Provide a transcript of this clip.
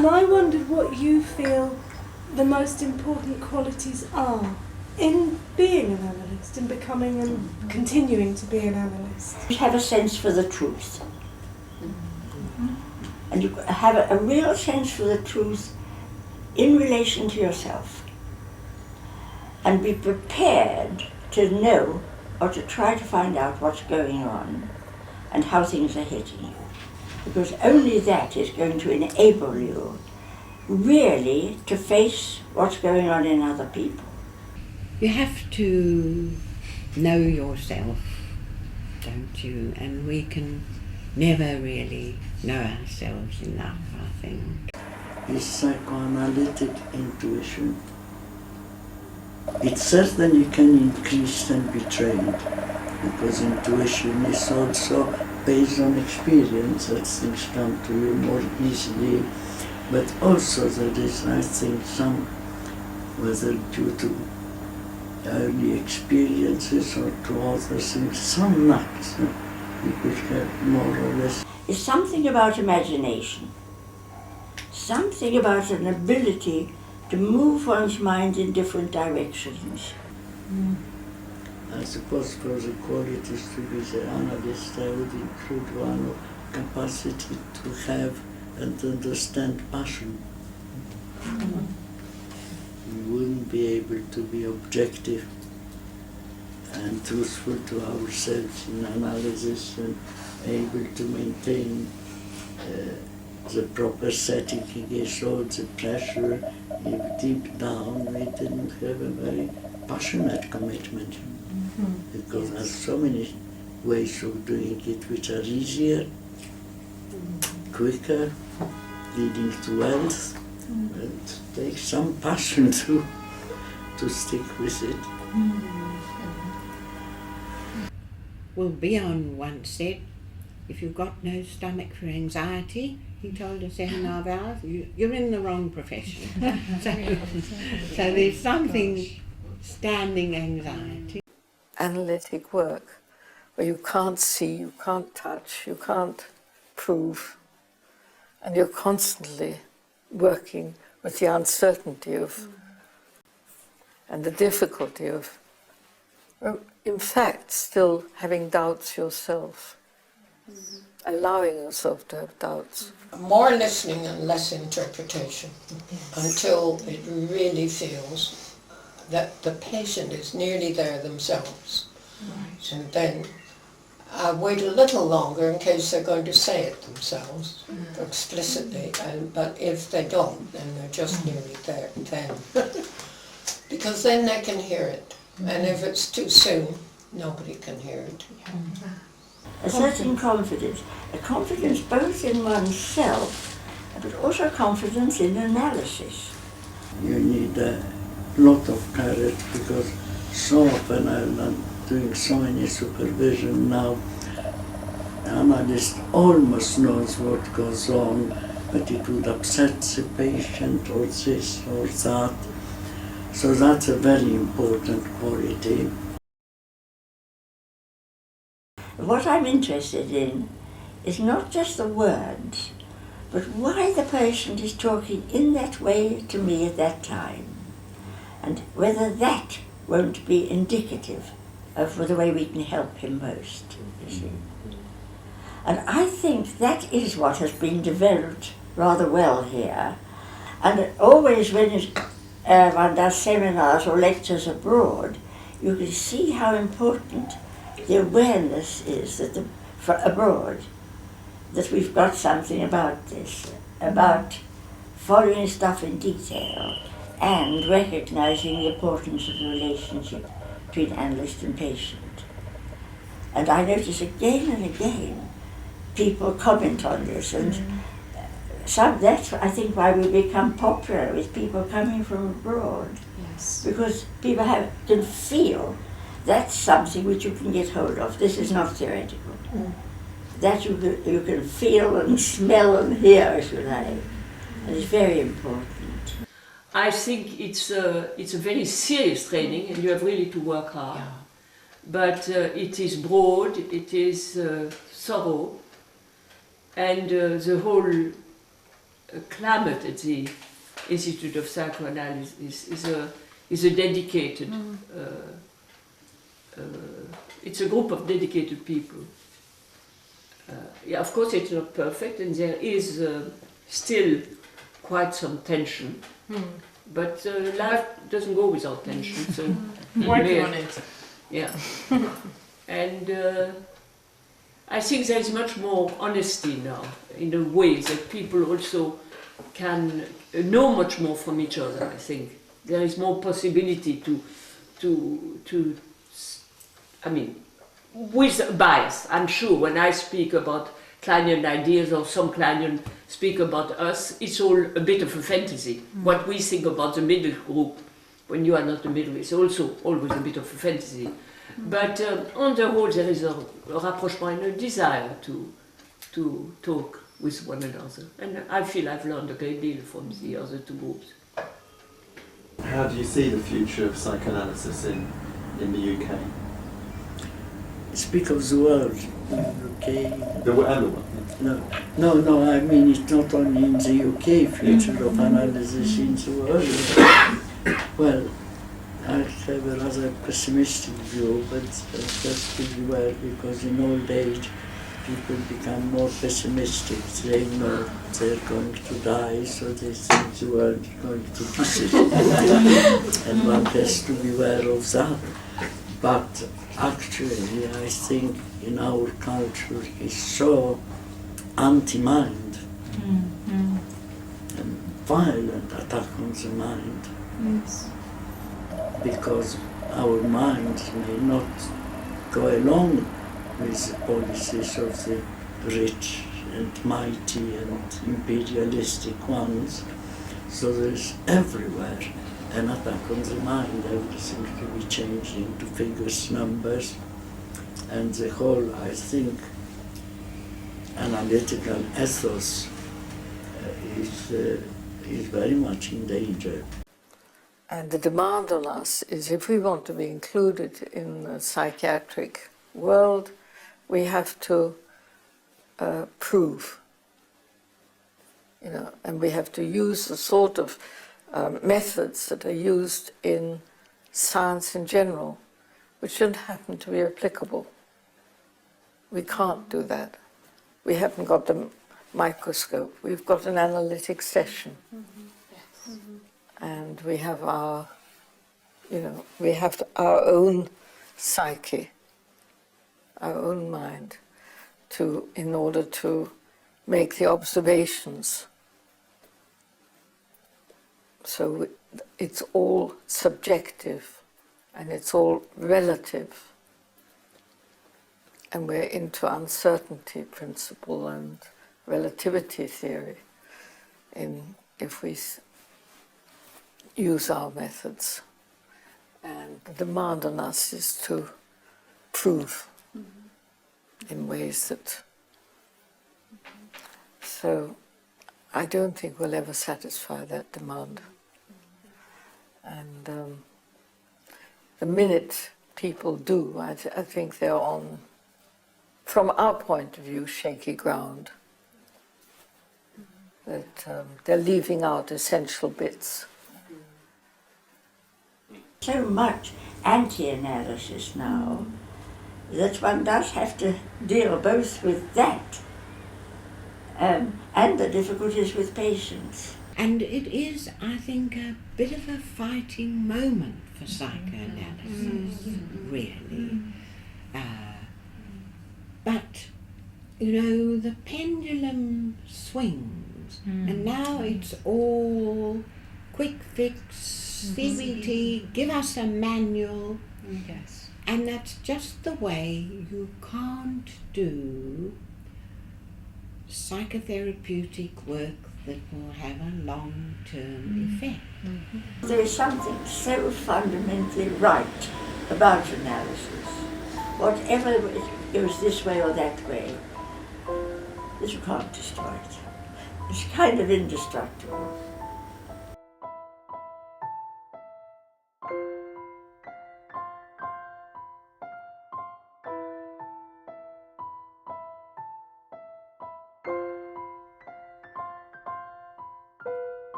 And I wondered what you feel the most important qualities are in being an analyst, in becoming and continuing to be an analyst. You have a sense for the truth. And you have a real sense for the truth in relation to yourself. And be prepared to know or to try to find out what's going on and how things are hitting you. Because only that is going to enable you really to face what's going on in other people. You have to know yourself, don't you? And we can never really know ourselves enough, I think. Is psychoanalytic intuition. It certainly can increase and be trained, because intuition is also based on experience, that things come to you more easily, but also there is, I think, some, whether due to early experiences or to other things, some knocks you could have more or less. It's something about imagination, something about an ability to move one's mind in different directions. I suppose for the qualities to be the analyst, I would include one of capacity to have and understand passion. We wouldn't be able to be objective and truthful to ourselves in analysis and able to maintain the proper setting against all the pressure. If deep down we didn't have a very passionate commitment, because there are so many ways of doing it which are easier, quicker, leading to wealth. It takes some passion to stick with it. Well, Bjorn once said, if you've got no stomach for anxiety, he told us 7.5 hours, you're in the wrong profession. so there's something standing anxiety. Analytic work where you can't see, you can't touch, you can't prove, and you're constantly working with the uncertainty of and the difficulty of, in fact, still having doubts yourself, allowing yourself to have doubts. More listening and less interpretation until it really feels that the patient is nearly there themselves. Right. And then I wait a little longer in case they're going to say it themselves explicitly, but if they don't, then they're just nearly there then. Because then they can hear it, and if it's too soon, nobody can hear it. A certain confidence, a confidence both in oneself, but also confidence in analysis. You need a lot of courage, because so often I'm doing so many supervision now, the analyst almost knows what goes on, but it would upset the patient or this or that. So that's a very important quality. What I'm interested in is not just the words, but why the patient is talking in that way to me at that time, and whether that won't be indicative of the way we can help him most, you see. And I think that is what has been developed rather well here. And always when one does seminars or lectures abroad, you can see how important the awareness is that for abroad, that we've got something about this, about following stuff in detail and recognizing the importance of the relationship between analyst and patient. And I notice again and again people comment on this, and that's, I think, why we become popular with people coming from abroad. Yes. Because people can feel that's something which you can get hold of. This is not theoretical. That you can feel and smell and hear, if you like. And it's very important. I think it's a very serious training, and you have really to work hard. Yeah. But it is broad, it is thorough, and the whole climate at the Institute of Psychoanalysis is a dedicated, it's a group of dedicated people. Yeah, of course it's not perfect, and there is still quite some tension, but life doesn't go without tension, so Working on it. yeah. And I think there is much more honesty now, in a way that people also can know much more from each other. I think there is more possibility to I mean, with bias. I'm sure when I speak about Kleinian ideas or some Kleinian speak about us, it's all a bit of a fantasy. What we think about the middle group, when you are not the middle, is also always a bit of a fantasy. But on the whole, there is a rapprochement and a desire to talk with one another. And I feel I've learned a great deal from the other two groups. How do you see the future of psychoanalysis in the UK? Speak of the world in the UK. The world? No, I mean it's not only in the UK, future of analysis in the world. Well, I have a rather pessimistic view, but that's pretty well, because in old age people become more pessimistic. They know they're going to die, so they think the world is going to disappear. And one has to beware of that. But actually, I think in our culture is so anti-mind and violent attack on the mind. Yes. Because our minds may not go along with the policies of the rich and mighty and imperialistic ones. So there's everywhere an attack on the mind, everything to be changed into figures, numbers, and the whole, I think, analytical ethos is very much in danger. And the demand on us is, if we want to be included in the psychiatric world, we have to prove, and we have to use the sort of methods that are used in science in general, which don't happen to be applicable. We can't do that. We haven't got the microscope. We've got an analytic session. Yes. And we have our, we have our own psyche, our own mind, in order to make the observations. So it's all subjective and it's all relative. And we're into uncertainty principle and relativity theory if we use our methods. And the demand on us is to prove in ways that... So I don't think we'll ever satisfy that demand. And the minute people do, I think they're on, from our point of view, shaky ground. That they're leaving out essential bits. So much anti-analysis now that one does have to deal both with that and the difficulties with patients. And it is, I think, a bit of a fighting moment for psychoanalysis, really. But, the pendulum swings, and now it's all quick fix, CBT, give us a manual. Yes. And that's just the way you can't do psychotherapeutic work that will have a long-term effect. There is something so fundamentally right about analysis. Whatever it goes this way or that way, that you can't destroy it. It's kind of indestructible.